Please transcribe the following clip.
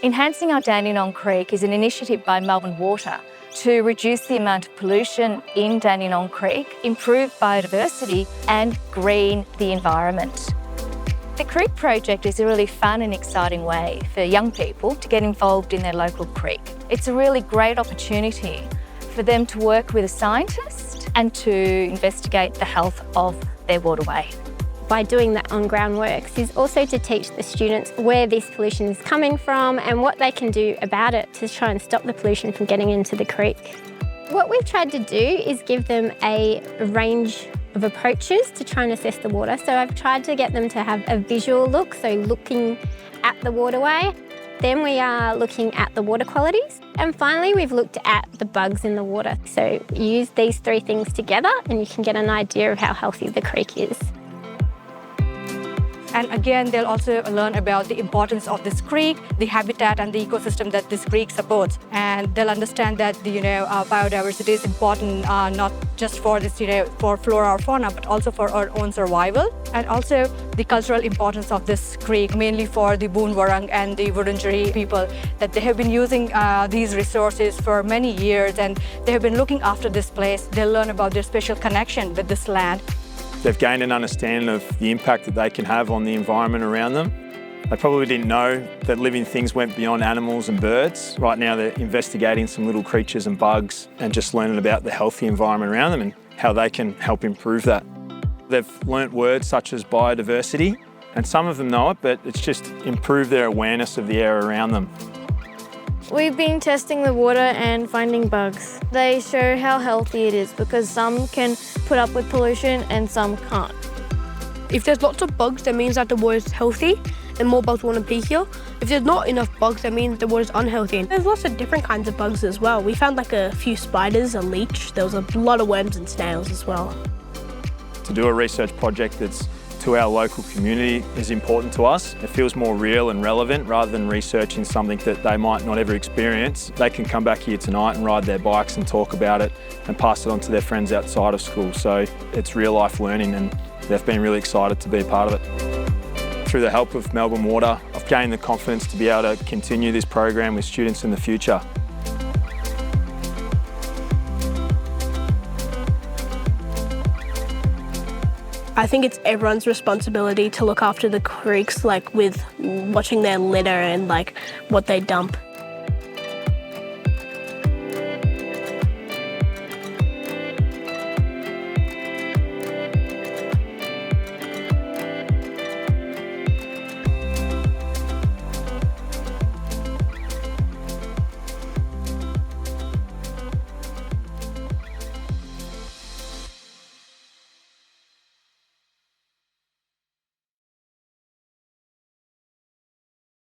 Enhancing our Dandenong Creek is an initiative by Melbourne Water to reduce the amount of pollution in Dandenong Creek, improve biodiversity and green the environment. The Creek project is a really fun and exciting way for young people to get involved in their local creek. It's a really great opportunity for them to work with a scientist and to investigate the health of their waterway. By doing that on-ground works is also to teach the students where this pollution is coming from and what they can do about it to try and stop the pollution from getting into the creek. What we've tried to do is give them a range of approaches to try and assess the water. So I've tried to get them to have a visual look, so looking at the waterway. Then we are looking at the water qualities. And finally, we've looked at the bugs in the water. So use these three things together and you can get an idea of how healthy the creek is. And again, they'll also learn about the importance of this creek, the habitat and the ecosystem that this creek supports. And they'll understand that biodiversity is important not just for this, for flora or fauna, but also for our own survival. And also the cultural importance of this creek, mainly for the Boon Wurrung and the Wurundjeri people, that they have been using these resources for many years and they have been looking after this place. They'll learn about their special connection with this land. They've gained an understanding of the impact that they can have on the environment around them. They probably didn't know that living things went beyond animals and birds. Right now they're investigating some little creatures and bugs and just learning about the healthy environment around them and how they can help improve that. They've learnt words such as biodiversity, and some of them know it, but it's just improved their awareness of the air around them. We've been testing the water and finding bugs. They show how healthy it is because some can put up with pollution and some can't. If there's lots of bugs, that means that the water is healthy and more bugs want to be here. If there's not enough bugs, that means the water is unhealthy. There's lots of different kinds of bugs as well. We found like a few spiders, a leech. There was a lot of worms and snails as well. To do a research project that's to our local community is important to us. It feels more real and relevant rather than researching something that they might not ever experience. They can come back here tonight and ride their bikes and talk about it and pass it on to their friends outside of school. So it's real life learning and they've been really excited to be a part of it. Through the help of Melbourne Water, I've gained the confidence to be able to continue this program with students in the future. I think it's everyone's responsibility to look after the creeks, like with watching their litter and like what they dump.